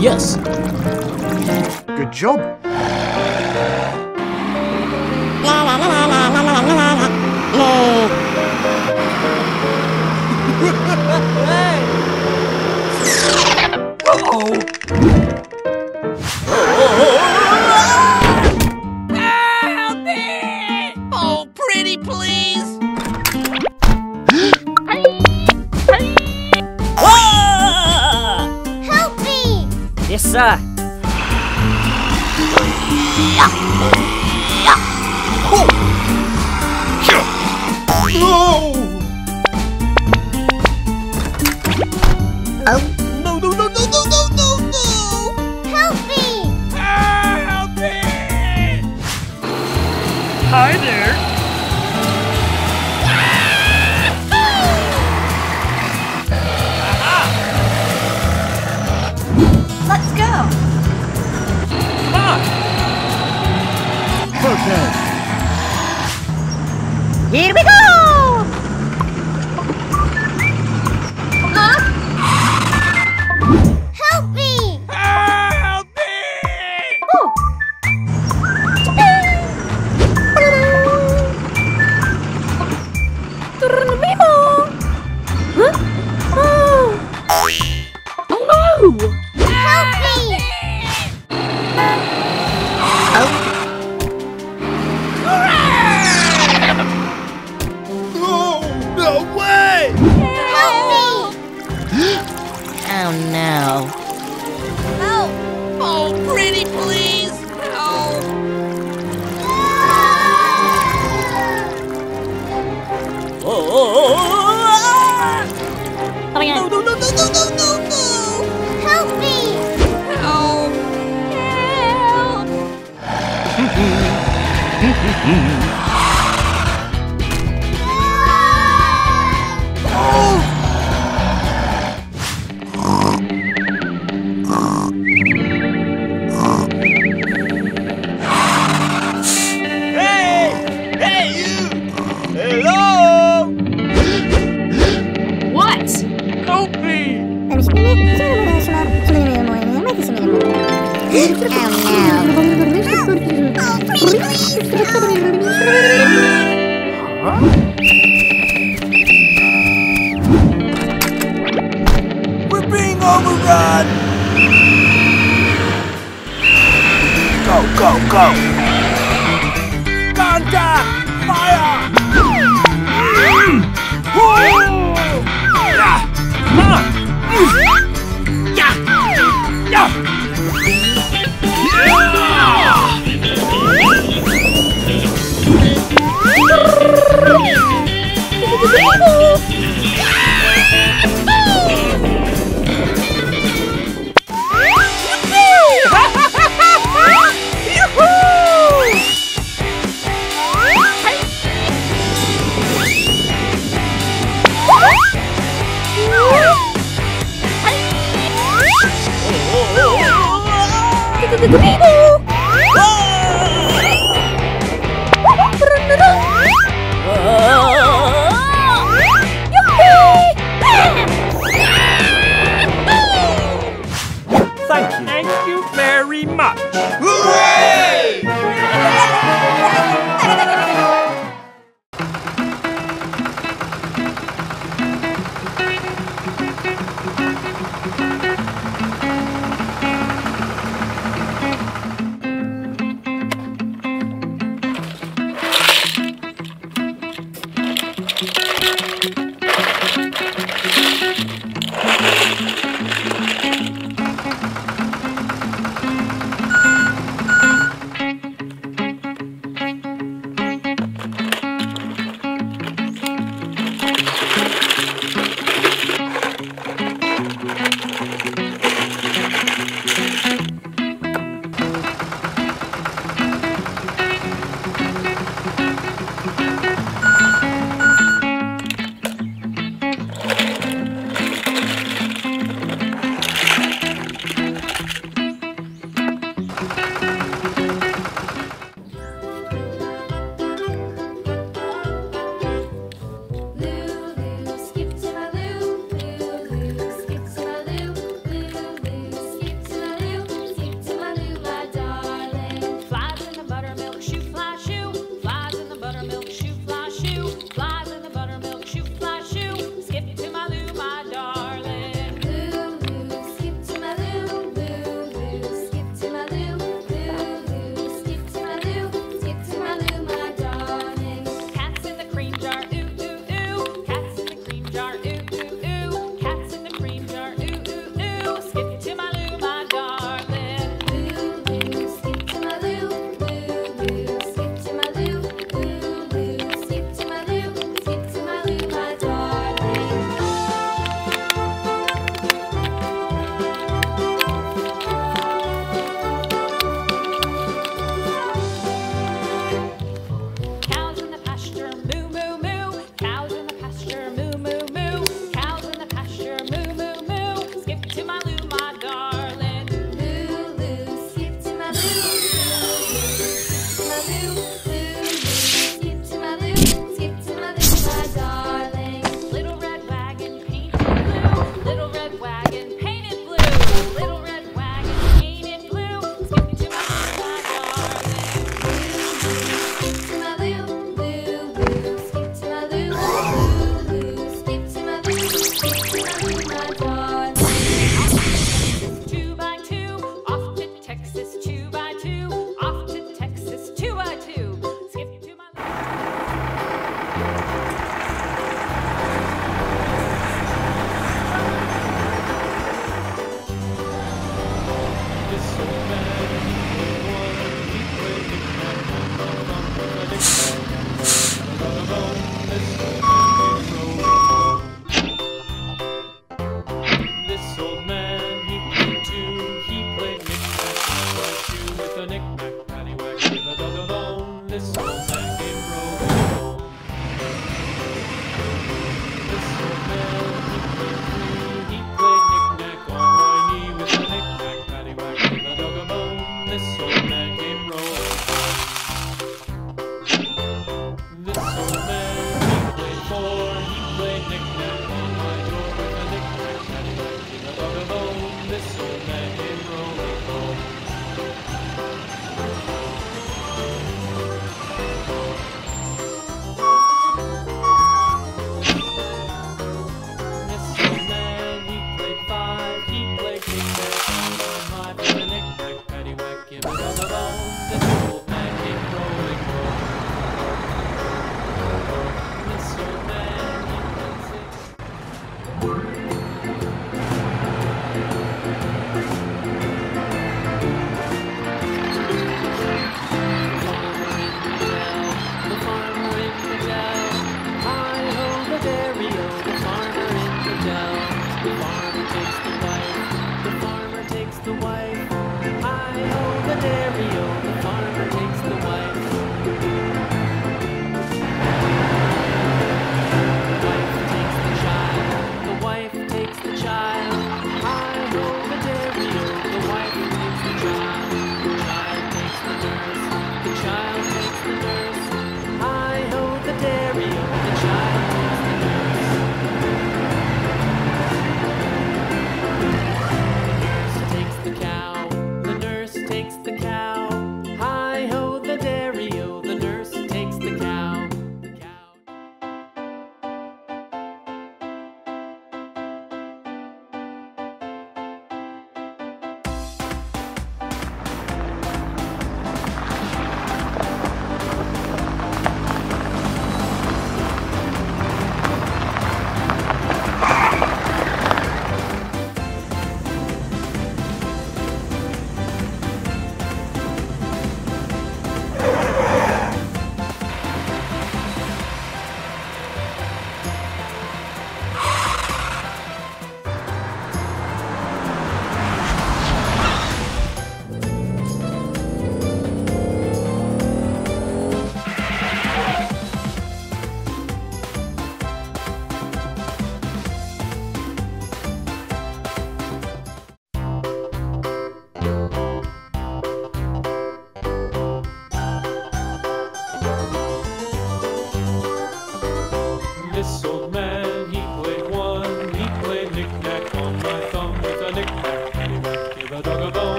Yes. Good job. Help me! Oh, pretty please! Help me! Yes, sir. Oh. No, no, no, no, no, no, no, no! Help me! Help me! Hi there. Let's go! Okay. Here we go! Huh? Help me! Help me! Oh. Huh? Oh. Oh no! Help me! Oh. Oh, no way! Help me! Oh no. Help! Oh, pretty please! Help! Oh, No, no, no, no, no, no, no, no! Help me! Help! Hey! Hey, you! Hello! What? Help me! Oh no! Oh, please! We're being overrun! Go, go, go! Contact! Fire! Woo! Yeah! Huh! Yeah! Yeah!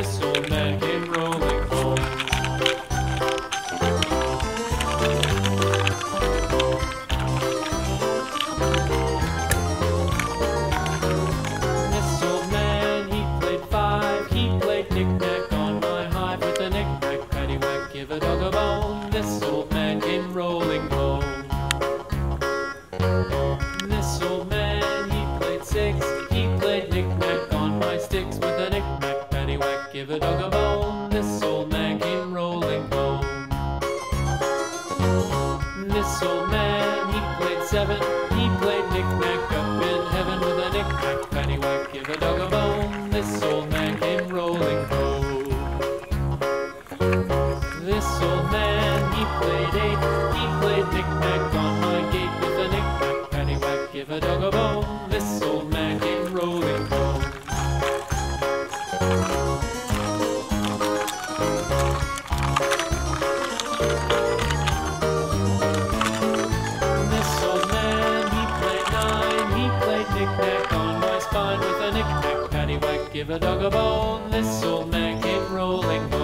This old man came rolling home. This old man, he played five. He played knick-knack on my hive with a knick-knack, paddywhack, give a dog a bone. This old man came rolling home. This old man, he played six. He played knick-knack on my sticks with a knick-knack, paddywhack, give a dog a bone. This old man came rolling home. This old man, he played seven. He played knick-knack up in heaven with a knick-knack, paddywhack, give a dog a bone. This old man came rolling home. This old man, he played eight. He played knick-knack on my gate with a knick-knack, paddywhack, give a dog a bone. This old man came rolling home. This old man, he played nine. He played knick-knack on my spine with a knick-knack, paddywhack, give a dog a bone. This old man came rolling home.